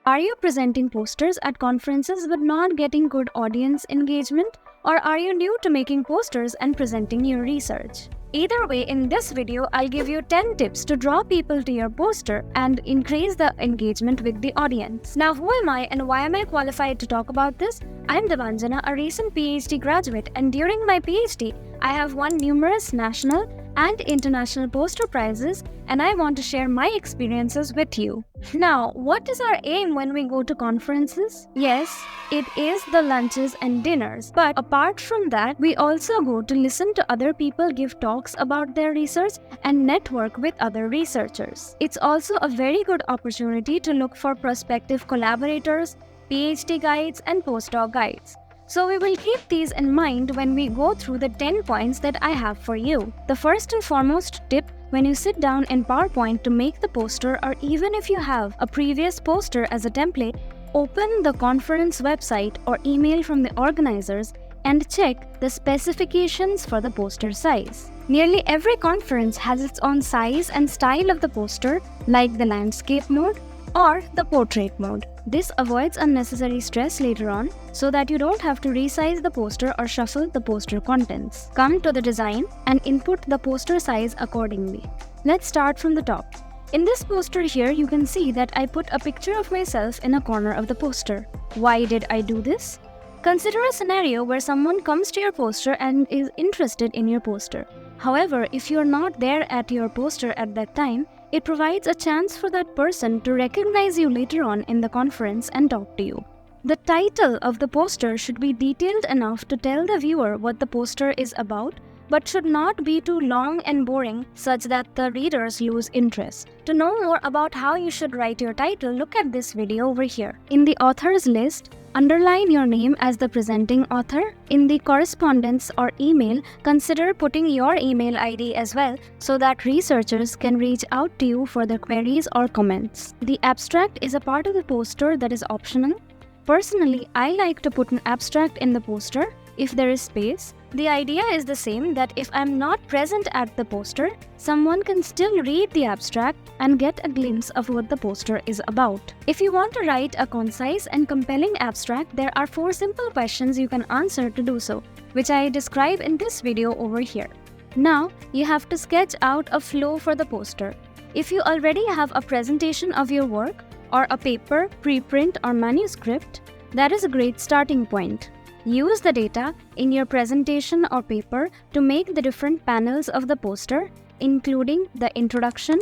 Are you presenting posters at conferences but not getting good audience engagement? Or are you new to making posters and presenting your research? Either way, in this video, I'll give you 10 tips to draw people to your poster and increase the engagement with the audience. Now, who am I and why am I qualified to talk about this? I'm Devanjana, a recent PhD graduate, and during my PhD, I have won numerous national and international poster prizes, and I want to share my experiences with you. Now, what is our aim when we go to conferences? Yes, it is the lunches and dinners, but apart from that, we also go to listen to other people give talks about their research and network with other researchers. It's also a very good opportunity to look for prospective collaborators, PhD guides, and postdoc guides. So we will keep these in mind when we go through the 10 points that I have for you. The first and foremost tip when you sit down in PowerPoint to make the poster, or even if you have a previous poster as a template, open the conference website or email from the organizers and check the specifications for the poster size. Nearly every conference has its own size and style of the poster, like the landscape mode or the portrait mode. This avoids unnecessary stress later on, so that you don't have to resize the poster or shuffle the poster contents. Come to the design and input the poster size accordingly. Let's start from the top. In this poster here, you can see that I put a picture of myself in a corner of the poster. Why did I do this? Consider a scenario where someone comes to your poster and is interested in your poster. However, if you're not there at your poster at that time, it provides a chance for that person to recognize you later on in the conference and talk to you. The title of the poster should be detailed enough to tell the viewer what the poster is about, but should not be too long and boring such that the readers lose interest. To know more about how you should write your title, look at this video over here. In the authors list, underline your name as the presenting author. In the correspondence or email, consider putting your email ID as well so that researchers can reach out to you for their queries or comments. The abstract is a part of the poster that is optional. Personally, I like to put an abstract in the poster if there is space. The idea is the same, that if I'm not present at the poster, someone can still read the abstract and get a glimpse of what the poster is about. If you want to write a concise and compelling abstract, there are 4 simple questions you can answer to do so, which I describe in this video over here. Now, you have to sketch out a flow for the poster. If you already have a presentation of your work, or a paper, preprint, or manuscript, that is a great starting point. Use the data in your presentation or paper to make the different panels of the poster, including the introduction,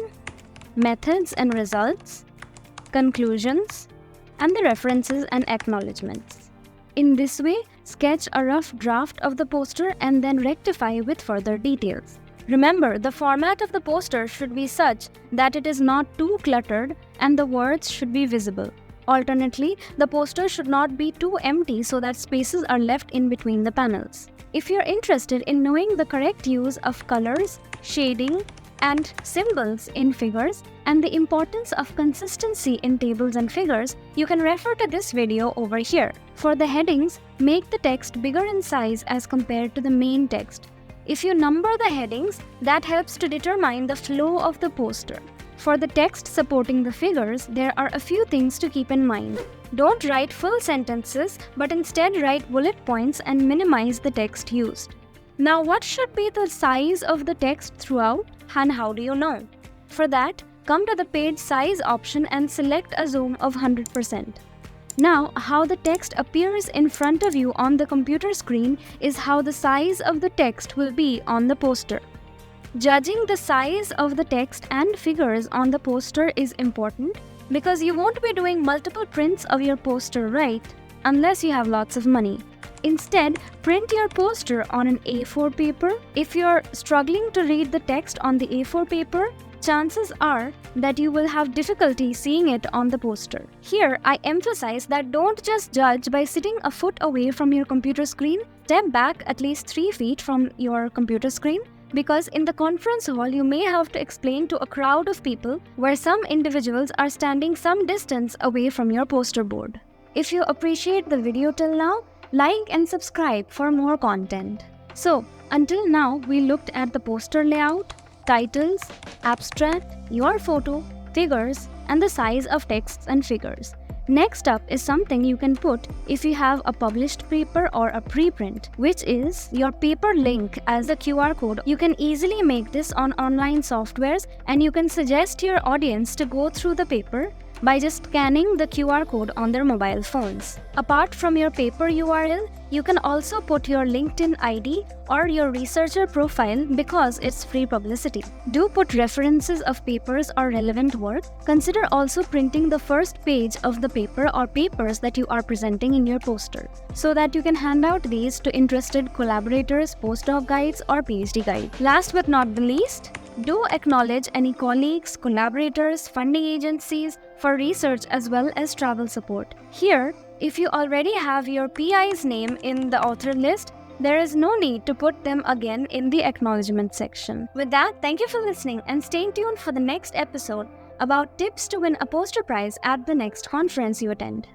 methods and results, conclusions, and the references and acknowledgements. In this way, sketch a rough draft of the poster and then rectify with further details. Remember, the format of the poster should be such that it is not too cluttered and the words should be visible. Alternately, the poster should not be too empty so that spaces are left in between the panels. If you're interested in knowing the correct use of colors, shading, and symbols in figures, and the importance of consistency in tables and figures, you can refer to this video over here. For the headings, make the text bigger in size as compared to the main text. If you number the headings, that helps to determine the flow of the poster. For the text supporting the figures, there are a few things to keep in mind. Don't write full sentences, but instead write bullet points and minimize the text used. Now, what should be the size of the text throughout, and how do you know? For that, come to the page size option and select a zoom of 100%. Now, how the text appears in front of you on the computer screen is how the size of the text will be on the poster. Judging the size of the text and figures on the poster is important because you won't be doing multiple prints of your poster, right? Unless you have lots of money. Instead, print your poster on an A4 paper. If you're struggling to read the text on the A4 paper, chances are that you will have difficulty seeing it on the poster. Here, I emphasize that don't just judge by sitting a foot away from your computer screen. Step back at least 3 feet from your computer screen, because in the conference hall, you may have to explain to a crowd of people where some individuals are standing some distance away from your poster board. If you appreciate the video till now, like and subscribe for more content. So, until now, we looked at the poster layout, titles, abstract, your photo, figures, and the size of texts and figures. Next up is something you can put if you have a published paper or a preprint, which is your paper link as a QR code. You can easily make this on online softwares, and you can suggest to your audience to go through the paper by just scanning the QR code on their mobile phones. Apart from your paper URL, you can also put your LinkedIn ID or your researcher profile because it's free publicity. Do put references of papers or relevant work. Consider also printing the first page of the paper or papers that you are presenting in your poster, so that you can hand out these to interested collaborators, postdoc guides, or PhD guides. Last but not the least, do acknowledge any colleagues, collaborators, funding agencies for research as well as travel support. Here, if you already have your PI's name in the author list, there is no need to put them again in the acknowledgement section. With that, thank you for listening and stay tuned for the next episode about tips to win a poster prize at the next conference you attend.